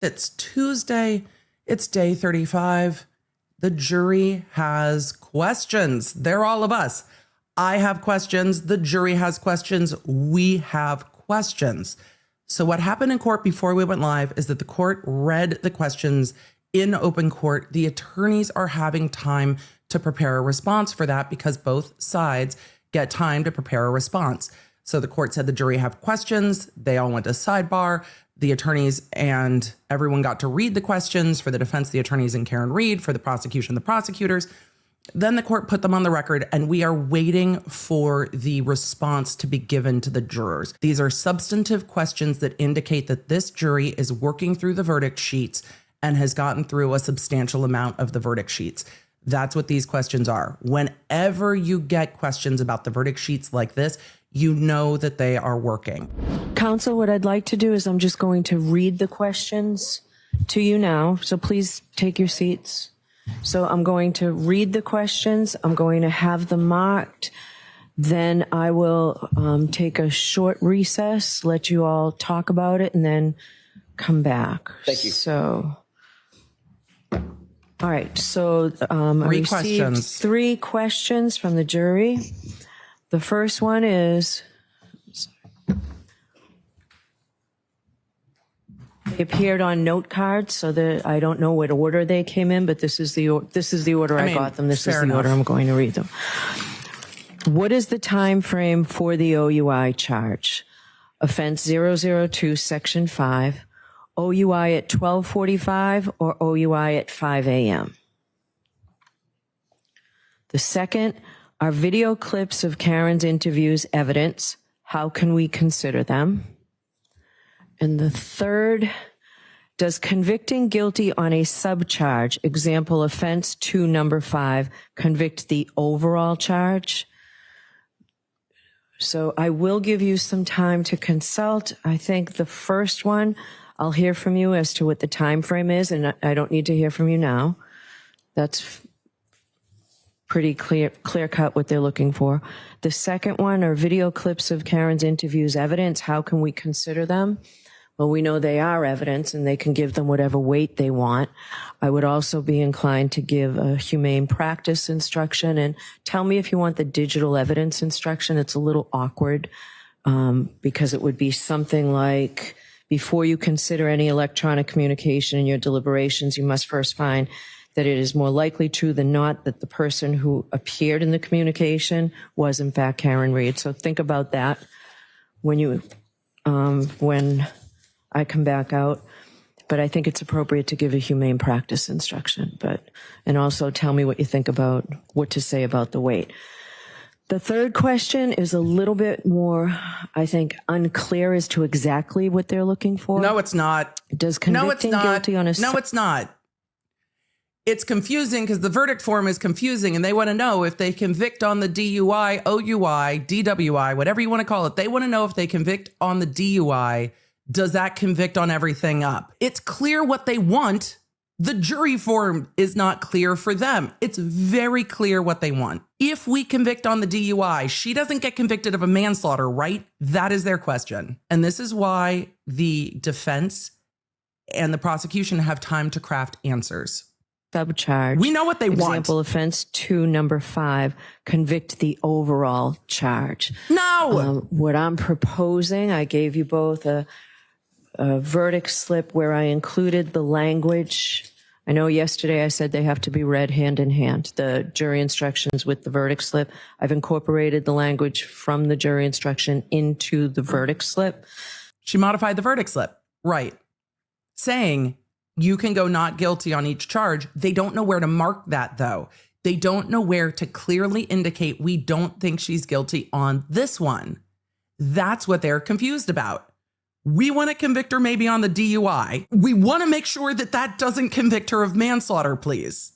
It's Tuesday. It's day 35. The jury has questions. They're all of us. I have questions. The jury has questions. We have questions. So what happened in court before we went live is that the court read the questions in open court. The attorneys are having time to prepare a response for that because both sides get time to prepare a response. So the court said the jury have questions. They all went to sidebar. The attorneys and everyone got to read the questions. For the defense, the attorneys and Karen Read. For the prosecution, the prosecutors. Then the court put them on the record, and we are waiting for the response to be given to the jurors. These are substantive questions that indicate that this jury is working through the verdict sheets and has gotten through a substantial amount of the verdict sheets. That's what these questions are. Whenever you get questions about the verdict sheets like this, you know that they are working. Counsel, what I'd like to do is I'm just going to read the questions to you now. So please take your seats. So I'm going to read the questions. I'm going to have them marked. Then I will take a short recess, let you all talk about it, and then come back. Thank you. So, all right. So I received 3 questions from the jury. The first one is, they appeared on note cards, so that I don't know what order they came in, but this is the order I got them. This is the order I'm going to read them. What is the time frame for the OUI charge? Offense 002, Section 5, OUI at 12:45 or OUI at 5 a.m.? The second, are video clips of Karen's interviews evidence? How can we consider them? And the third, does convicting guilty on a subcharge, example offense 2 number 5, convict the overall charge? So I will give you some time to consult. I think the first one, I'll hear from you as to what the time frame is, and I don't need to hear from you now. That's pretty clear cut what they're looking for. The second one are video clips of Karen's interviews evidence. How can we consider them? Well, we know they are evidence and they can give them whatever weight they want. I would also be inclined to give a humane practice instruction, and tell me if you want the digital evidence instruction. It's a little awkward because it would be something like, before you consider any electronic communication in your deliberations, you must first find that it is more likely true than not that the person who appeared in the communication was in fact Karen Read. So think about that when I come back out. But I think it's appropriate to give a humane practice instruction, and also tell me what you think about what to say about the weight. The third question is a little bit more, I think, unclear as to exactly what they're looking for. No, it's not. Does convicting guilty on a... No, it's not. It's confusing because the verdict form is confusing, and they want to know if they convict on the DUI, OUI, DWI, whatever you want to call it. They want to know if they convict on the DUI, does that convict on everything up? It's clear what they want. The jury form is not clear for them. It's very clear what they want. If we convict on the DUI, she doesn't get convicted of a manslaughter, right? That is their question. And this is why the defense and the prosecution have time to craft answers. Subcharge. We know what they want. Example offense 2 number 5, convict the overall charge. No. What I'm proposing, I gave you both a verdict slip where I included the language. I know yesterday I said they have to be read hand in hand, the jury instructions with the verdict slip. I've incorporated the language from the jury instruction into the verdict slip. She modified the verdict slip, right? Saying you can go not guilty on each charge. They don't know where to mark that, though. They don't know where to clearly indicate we don't think she's guilty on this one. That's what they're confused about. We want to convict her maybe on the DUI. We want to make sure that that doesn't convict her of manslaughter, please.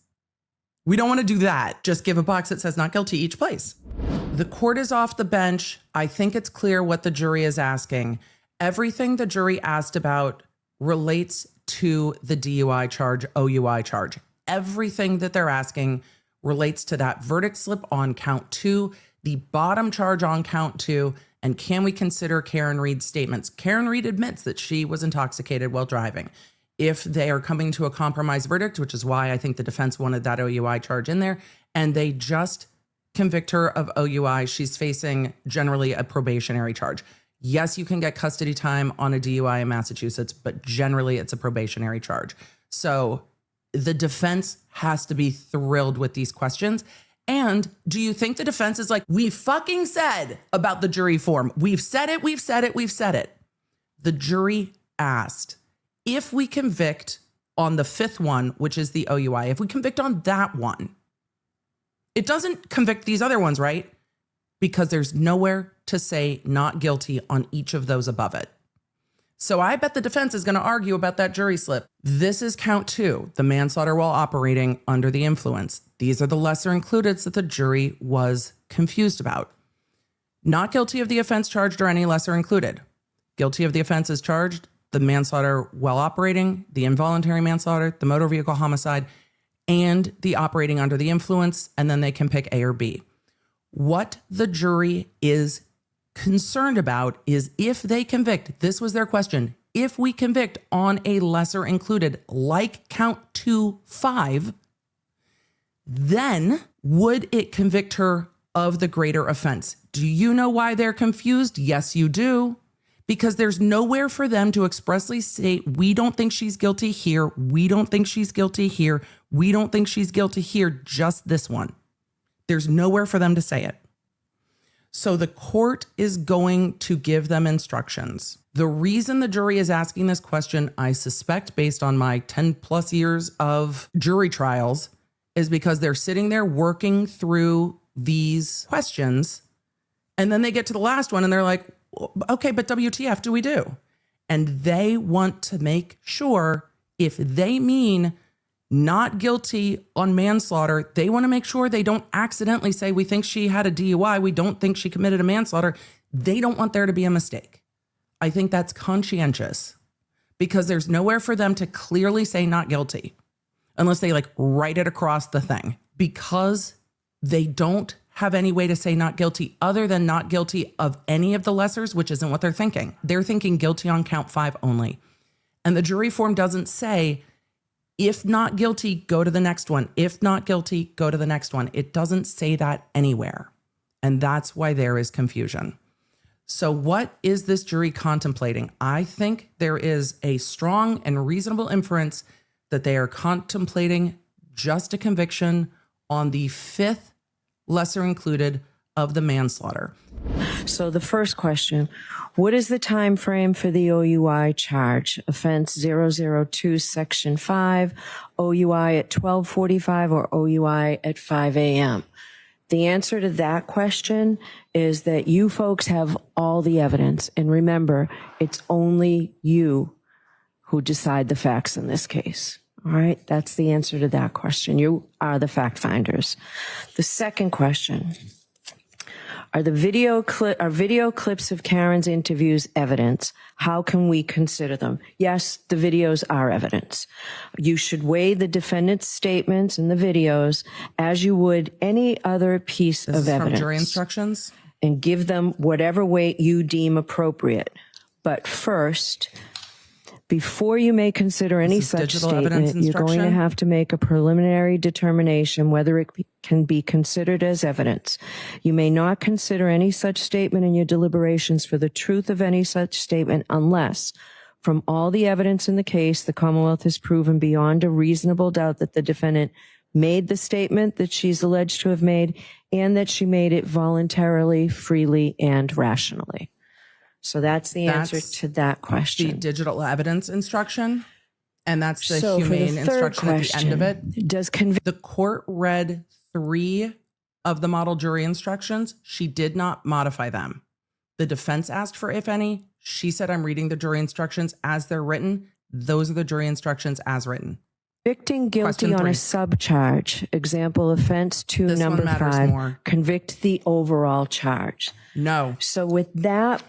We don't want to do that. Just give a box that says not guilty each place. The court is off the bench. I think it's clear what the jury is asking. Everything the jury asked about relates to the DUI charge, OUI charge. Everything that they're asking relates to that verdict slip on count 2, the bottom charge on count 2, and can we consider Karen Read's statements? Karen Read admits that she was intoxicated while driving. if they are coming to a compromise verdict, which is why I think the defense wanted that OUI charge in there, and they just convict her of OUI, she's facing generally a probationary charge. Yes, you can get custody time on a DUI in Massachusetts, but generally it's a probationary charge. So the defense has to be thrilled with these questions. And do you think the defense is like, we fucking said about the jury form? We've said it, we've said it, we've said it. The jury asked, if we convict on the fifth one, which is the OUI, if we convict on that one, it doesn't convict these other ones, right? Because there's nowhere to say not guilty on each of those above it. So I bet the defense is going to argue about that jury slip. This is count 2, the manslaughter while operating under the influence. These are the lesser includeds that the jury was confused about. Not guilty of the offense charged or any lesser included. Guilty of the offenses charged, the manslaughter while operating, the involuntary manslaughter, the motor vehicle homicide, and the operating under the influence, and then they can pick A or B. What the jury is concerned about is if they convict, this was their question, if we convict on a lesser included, like count 2-5, then would it convict her of the greater offense? Do you know why they're confused? Yes, you do. Because there's nowhere for them to expressly state, we don't think she's guilty here, we don't think she's guilty here, we don't think she's guilty here, just this one. There's nowhere for them to say it. So the court is going to give them instructions. The reason the jury is asking this question, I suspect based on my 10 plus years of jury trials, is because they're sitting there working through these questions. And then they get to the last one and they're like, okay, but WTF do we do? And they want to make sure if they mean not guilty on manslaughter, they want to make sure they don't accidentally say, we think she had a DUI, we don't think she committed a manslaughter. They don't want there to be a mistake. I think that's conscientious because there's nowhere for them to clearly say not guilty unless they like write it across the thing, because they don't have any way to say not guilty other than not guilty of any of the lessers, which isn't what they're thinking. They're thinking guilty on count 5 only. And the jury form doesn't say, if not guilty, go to the next one. If not guilty, go to the next one. It doesn't say that anywhere. And that's why there is confusion. So what is this jury contemplating? I think there is a strong and reasonable inference that they are contemplating just a conviction on the 5th lesser included of the manslaughter. So the first question, what is the time frame for the OUI charge? Offense 002, section 5, OUI at 12:45 or OUI at 5 a.m.? The answer to that question is that you folks have all the evidence. And remember, it's only you who decide the facts in this case. All right, that's the answer to that question. You are the fact finders. The second question, are video clips of Karen's interviews evidence? How can we consider them? Yes, the videos are evidence. You should weigh the defendant's statements in the videos as you would any other piece of evidence. From jury instructions? And give them whatever weight you deem appropriate. But first, before you may consider any such statement, you're going to have to make a preliminary determination whether it can be considered as evidence. You may not consider any such statement in your deliberations for the truth of any such statement unless, from all the evidence in the case, the Commonwealth has proven beyond a reasonable doubt that the defendant made the statement that she's alleged to have made and that she made it voluntarily, freely, and rationally. So that's the answer to that question. The digital evidence instruction, and that's the humane instruction at the end of it. The court read 3 of the model jury instructions. She did not modify them. The defense asked for if any. She said, I'm reading the jury instructions as they're written. Those are the jury instructions as written. Convicting guilty on a subcharge, example offense 2, number 5, more. Convict the overall charge. No. So with that,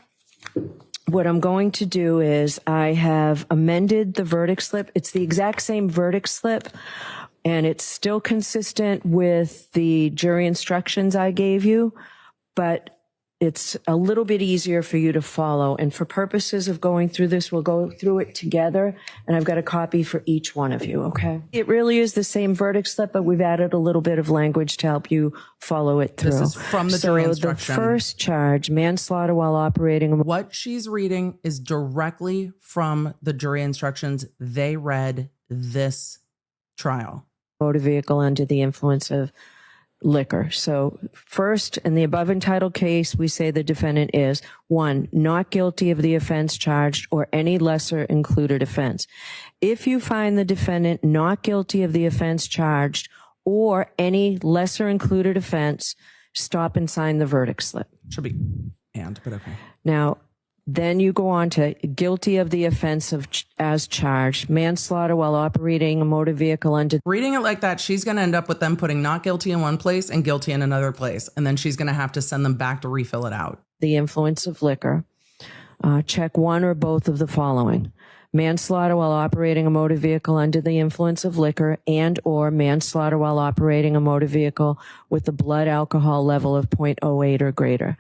what I'm going to do is I have amended the verdict slip. It's the exact same verdict slip, and it's still consistent with the jury instructions I gave you, but it's a little bit easier for you to follow. And for purposes of going through this, we'll go through it together. And I've got a copy for each one of you, okay? It really is the same verdict slip, but we've added a little bit of language to help you follow it through. This is from the jury instruction. The first charge, manslaughter while operating. What she's reading is directly from the jury instructions. They read this trial. Motor vehicle under the influence of liquor. So first, in the above entitled case, we say the defendant is 1, not guilty of the offense charged or any lesser included offense. If you find the defendant not guilty of the offense charged or any lesser included offense, stop and sign the verdict slip. Should be and, but okay. Now, then you go on to guilty of the offense of as charged, manslaughter while operating a motor vehicle under. Reading it like that, she's going to end up with them putting not guilty in one place and guilty in another place. And then she's going to have to send them back to refill it out. The influence of liquor. Check one or both of the following. Manslaughter while operating a motor vehicle under the influence of liquor and or manslaughter while operating a motor vehicle with a blood alcohol level of 0.08 or greater.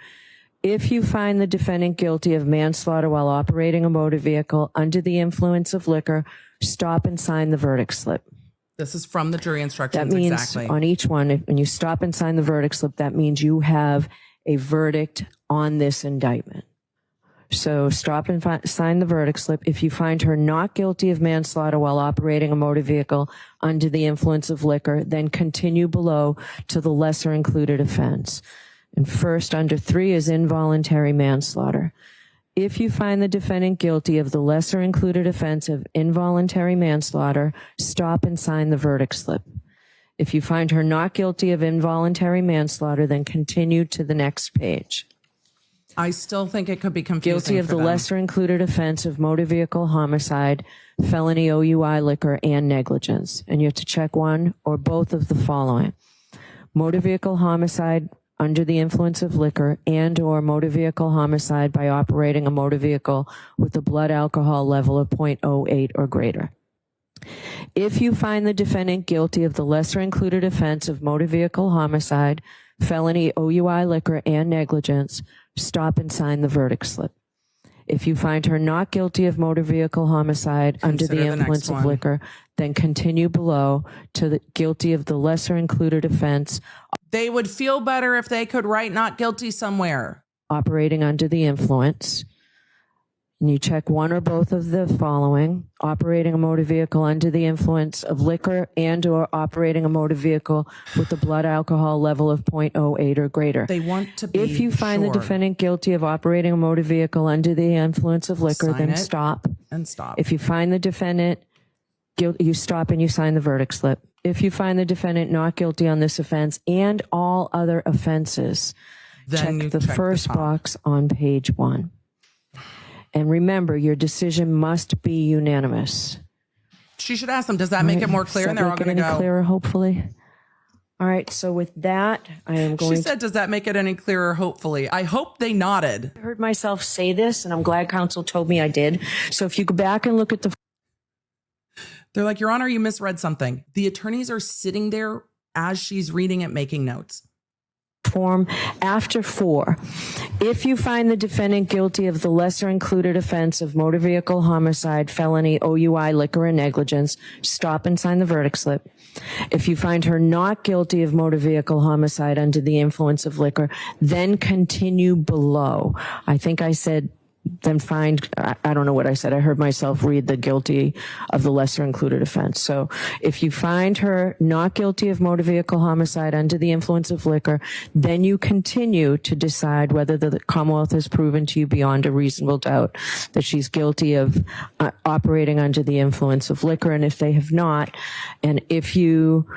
If you find the defendant guilty of manslaughter while operating a motor vehicle under the influence of liquor, stop and sign the verdict slip. This is from the jury instructions. That means exactly. On each one, when you stop and sign the verdict slip, that means you have a verdict on this indictment. So stop and sign the verdict slip. If you find her not guilty of manslaughter while operating a motor vehicle under the influence of liquor, then continue below to the lesser included offense. And first, under 3 is involuntary manslaughter. If you find the defendant guilty of the lesser included offense of involuntary manslaughter, stop and sign the verdict slip. If you find her not guilty of involuntary manslaughter, then continue to the next page. I still think it could be confusing. Guilty of for the them. lesser included offense of motor vehicle homicide, felony OUI liquor, and negligence. And you have to check one or both of the following. Motor vehicle homicide under the influence of liquor and or motor vehicle homicide by operating a motor vehicle with a blood alcohol level of 0.08 or greater. If you find the defendant guilty of the lesser included offense of motor vehicle homicide, felony OUI liquor, and negligence, stop and sign the verdict slip. If you find her not guilty of motor vehicle homicide under the influence of liquor, then continue below to the guilty of the lesser included offense. They would feel better if they could write not guilty somewhere. Operating under the influence. And you check one or both of the following. Operating a motor vehicle under the influence of liquor and or operating a motor vehicle with a blood alcohol level of 0.08 or greater. They want to be If you find sure. the defendant guilty of operating a motor vehicle under the influence of liquor, Sign then it stop. and stop. If you find the defendant guilty, you stop and you sign the verdict slip. If you find the defendant not guilty on this offense and all other offenses, Then check the first top. box on page 1. And remember, your decision must be unanimous. She should ask them, does that make it more clear? And they're all going to go. Clearer, hopefully. All right. So with that, I am going She said, does that make it any clearer? Hopefully. I hope they nodded. I heard myself say this, and I'm glad counsel told me I did. So if you go back and look at the They're like, Your Honor, you misread something. The attorneys are sitting there as she's reading it, making notes. form after 4, if you find the defendant guilty of the lesser included offense of motor vehicle homicide, felony, OUI, liquor, and negligence, stop and sign the verdict slip. If you find her not guilty of motor vehicle homicide under the influence of liquor, then continue below. I think I said then find, I don't know what I said. I heard myself read the guilty of the lesser included offense. So if you find her not guilty of motor vehicle homicide under the influence of liquor, then you continue to decide whether the Commonwealth has proven to you beyond a reasonable doubt that she's guilty of operating under the influence of liquor. And if they have not, and if you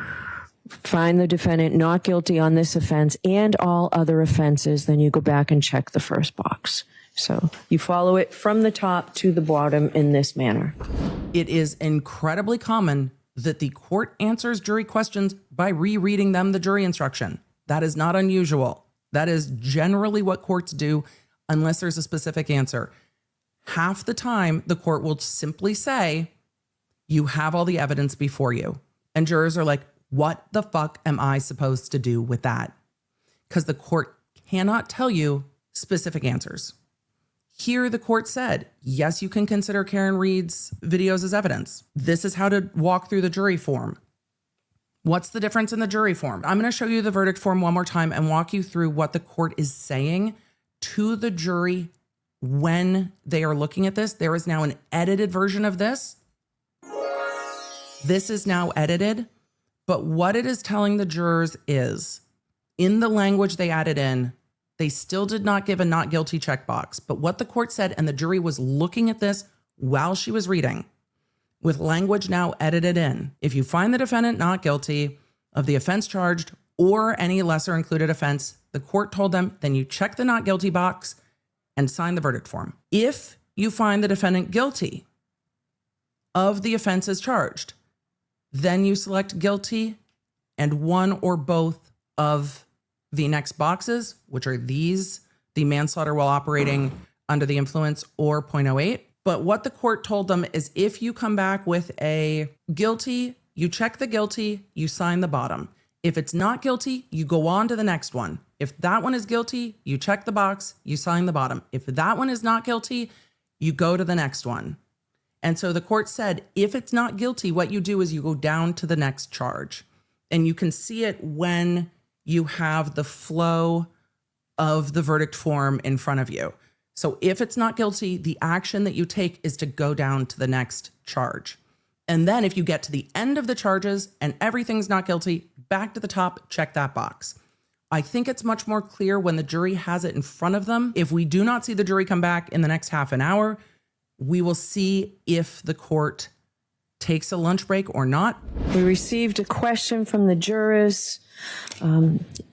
find the defendant not guilty on this offense and all other offenses, then you go back and check the first box. So you follow it from the top to the bottom in this manner. It is incredibly common that the court answers jury questions by rereading them the jury instruction. That is not unusual. That is generally what courts do unless there's a specific answer. Half the time, the court will simply say, you have all the evidence before you. And jurors are like, what the fuck am I supposed to do with that? Because the court cannot tell you specific answers. Here, the court said, yes, you can consider Karen Read's videos as evidence. This is how to walk through the jury form. What's the difference in the jury form? I'm going to show you the verdict form one more time and walk you through what the court is saying to the jury when they are looking at this. There is now an edited version of this. This is now edited, but what it is telling the jurors is, in the language they added in, they still did not give a not guilty checkbox. But what the court said, and the jury was looking at this while she was reading, with language now edited in, if you find the defendant not guilty of the offense charged or any lesser included offense, the court told them, then you check the not guilty box and sign the verdict form. If you find the defendant guilty of the offenses charged, then you select guilty and one or both of the next boxes, which are these, the manslaughter while operating under the influence or .08. But what the court told them is if you come back with a guilty, you check the guilty, you sign the bottom. If it's not guilty, you go on to the next one. If that one is guilty, you check the box, you sign the bottom. If that one is not guilty, you go to the next one. And so the court said, if it's not guilty, what you do is you go down to the next charge. And you can see it when you have the flow of the verdict form in front of you. So if it's not guilty, the action that you take is to go down to the next charge. And then if you get to the end of the charges and everything's not guilty, back to the top, check that box. I think it's much more clear when the jury has it in front of them. If we do not see the jury come back in the next half an hour, we will see if the court takes a lunch break or not. We received a question from the jurors.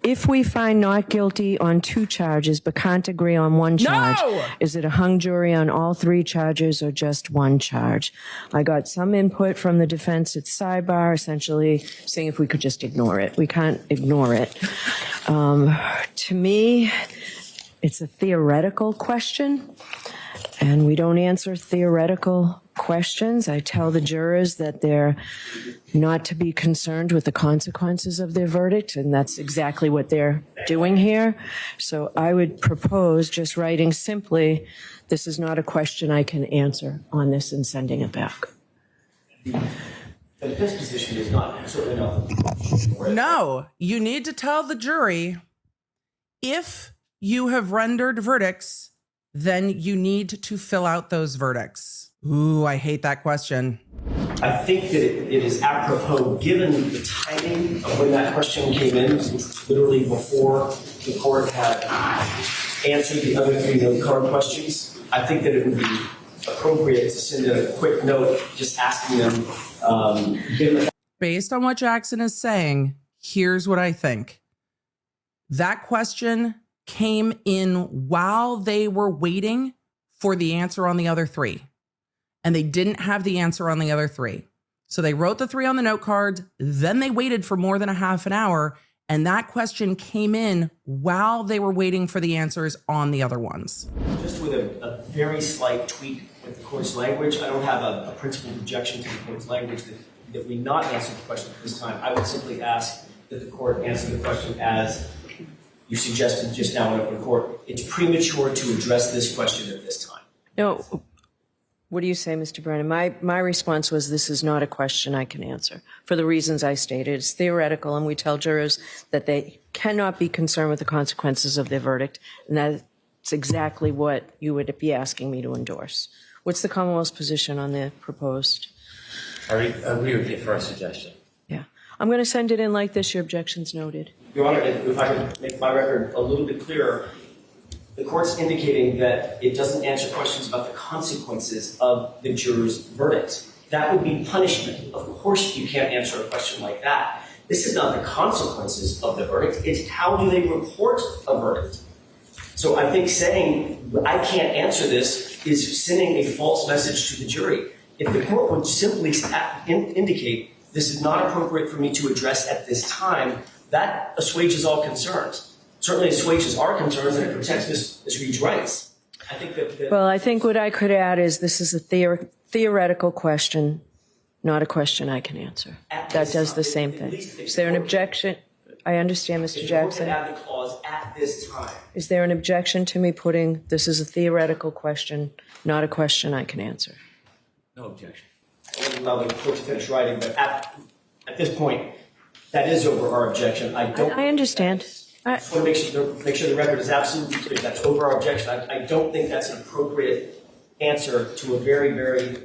If we find not guilty on 2 charges but can't agree on 1 charge, is it a hung jury on all 3 charges or just 1 charge? I got some input from the defense at sidebar, essentially saying if we could just ignore it. We can't ignore it. To me, it's a theoretical question, and we don't answer theoretical questions. I tell the jurors that they're not to be concerned with the consequences of their verdict, and that's exactly what they're doing here. So I would propose just writing simply, this is not a question I can answer on this, and sending it back. The defense position is not certainly not. No, you need to tell the jury if you have rendered verdicts, then you need to fill out those verdicts. Ooh, I hate that question. I think that it is apropos, given the timing of when that question came in, literally before the court had answered the other 3 note card questions. I think that it would be appropriate to send a quick note just asking them, given the Based on what Jackson is saying, here's what I think. That question came in while they were waiting for the answer on the other 3. And they didn't have the answer on the other 3. So they wrote the 3 on the note cards, then they waited for more than a half an hour, and that question came in while they were waiting for the answers on the other ones. Just with a very slight tweak with the court's language, I don't have a principled objection to the court's language that we not answer the question at this time. I would simply ask that the court answer the question as you suggested just now in open court. It's premature to address this question at this time. No. What do you say, Mr. Brennan? My response was, this is not a question I can answer for the reasons I stated. It's theoretical, and we tell jurors that they cannot be concerned with the consequences of their verdict, and that's exactly what you would be asking me to endorse. What's the Commonwealth's position on the proposed? I agree with your first suggestion. Yeah. I'm going to send it in like this. Your objection's noted. Your Honor, if I could make my record a little bit clearer, the court's indicating that it doesn't answer questions about the consequences of the juror's verdict. That would be punishment. Of course you can't answer a question like that. This is not the consequences of the verdict. It's how do they report a verdict. So I think saying I can't answer this is sending a false message to the jury. If the court would simply indicate this is not appropriate for me to address at this time, that assuages all concerns. Certainly assuages our concerns and it protects Ms. Read's rights. I think that well, I think what I could add is this is a theoretical question, not a question I can answer. That does the same thing. Is there an objection? I understand, Mr. If the court Jackson. could add the clause at this time. Is there an objection to me putting, this is a theoretical question, not a question I can answer? No objection. I won't allow the court to finish writing, but at this point, that is over our objection. I understand. I just want to make sure the record is absolutely clear. That's over our objection. I don't think that's an appropriate answer to a very, very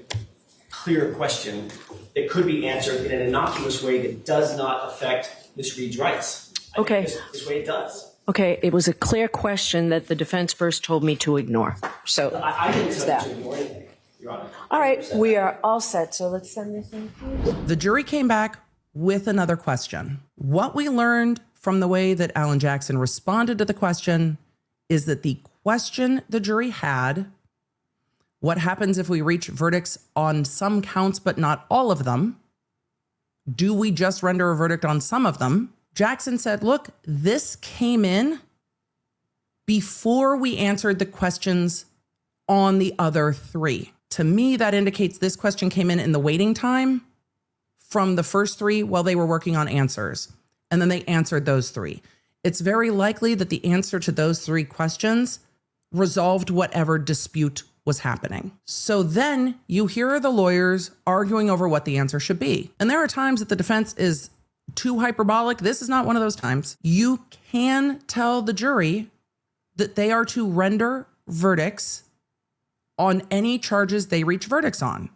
clear question that could be answered in an innocuous way that does not affect Ms. Read's rights. Okay. This way it does. Okay, it was a clear question that the defense first told me to ignore. So I didn't tell that. you to ignore anything, Your Honor. All right, we are all set. So let's send this in. The jury came back with another question. What we learned from the way that Alan Jackson responded to the question is that the question the jury had, what happens if we reach verdicts on some counts but not all of them? Do we just render a verdict on some of them? Jackson said, look, this came in before we answered the questions on the other three. To me, that indicates this question came in the waiting time from the first three while they were working on answers. And then they answered those three. It's very likely that the answer to those three questions resolved whatever dispute was happening. So then you hear the lawyers arguing over what the answer should be. And there are times that the defense is too hyperbolic. This is not one of those times. You can tell the jury that they are to render verdicts on any charges they reach verdicts on.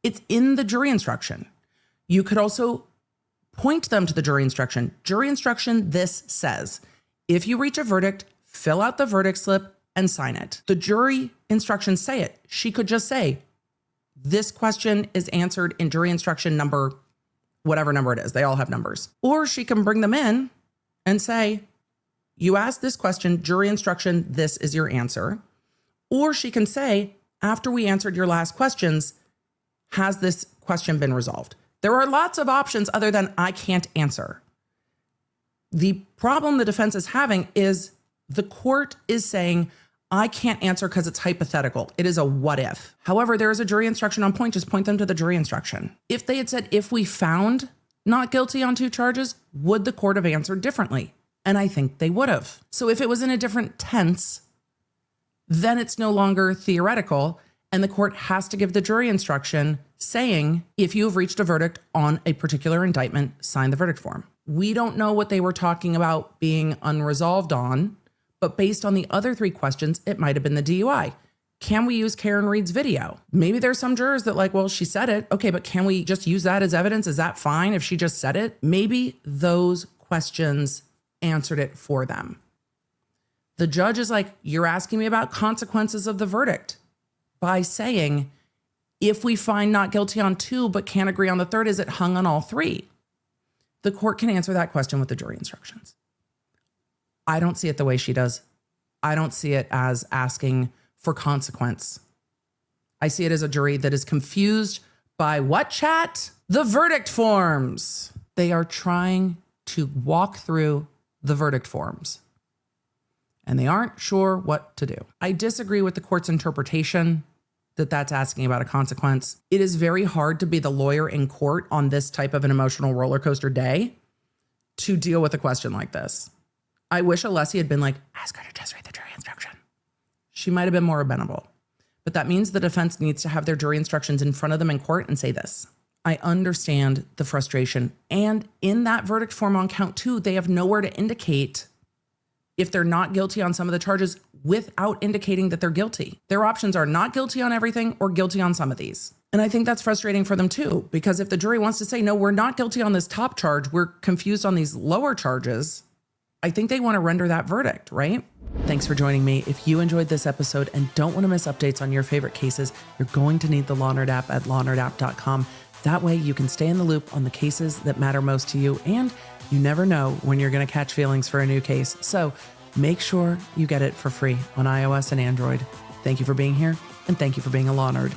It's in the jury instruction. You could also point them to the jury instruction. Jury instruction, this says, if you reach a verdict, fill out the verdict slip and sign it. The jury instructions say it. She could just say, this question is answered in jury instruction number, whatever number it is. They all have numbers. Or she can bring them in and say, you asked this question, jury instruction, this is your answer. Or she can say, after we answered your last questions, has this question been resolved? There are lots of options other than I can't answer. The problem the defense is having is the court is saying, I can't answer because it's hypothetical. It is a what if. However, there is a jury instruction on point. Just point them to the jury instruction. If they had said, if we found not guilty on two charges, would the court have answered differently? And I think they would have. So if it was in a different tense, then it's no longer theoretical. And the court has to give the jury instruction saying, if you have reached a verdict on a particular indictment, sign the verdict form. We don't know what they were talking about being unresolved on, but based on the other three questions, it might have been the DUI. Can we use Karen Read's video? Maybe there's some jurors that like, well, she said it. Okay, but can we just use that as evidence? Is that fine if she just said it? Maybe those questions answered it for them. The judge is like, you're asking me about consequences of the verdict by saying, if we find not guilty on two, but can't agree on the third, is it hung on all three? The court can answer that question with the jury instructions. I don't see it the way she does. I don't see it as asking for consequence. I see it as a jury that is confused by what, chat? The verdict forms. They are trying to walk through the verdict forms, and they aren't sure what to do. I disagree with the court's interpretation that that's asking about a consequence. It is very hard to be the lawyer in court on this type of an emotional roller coaster day to deal with a question like this. I wish Alessi had been like, ask her to just read the jury instruction. She might have been more amenable. But that means the defense needs to have their jury instructions in front of them in court and say this. I understand the frustration. And in that verdict form on count two, they have nowhere to indicate if they're not guilty on some of the charges without indicating that they're guilty. Their options are not guilty on everything or guilty on some of these. And I think that's frustrating for them too, because if the jury wants to say, no, we're not guilty on this top charge, we're confused on these lower charges, I think they want to render that verdict, right? Thanks for joining me. If you enjoyed this episode and don't want to miss updates on your favorite cases, you're going to need the Law Nerd app at lawnerd.com. That way you can stay in the loop on the cases that matter most to you, and you never know when you're going to catch feelings for a new case. So make sure you get it for free on iOS and Android. Thank you for being here, and thank you for being a Law Nerd.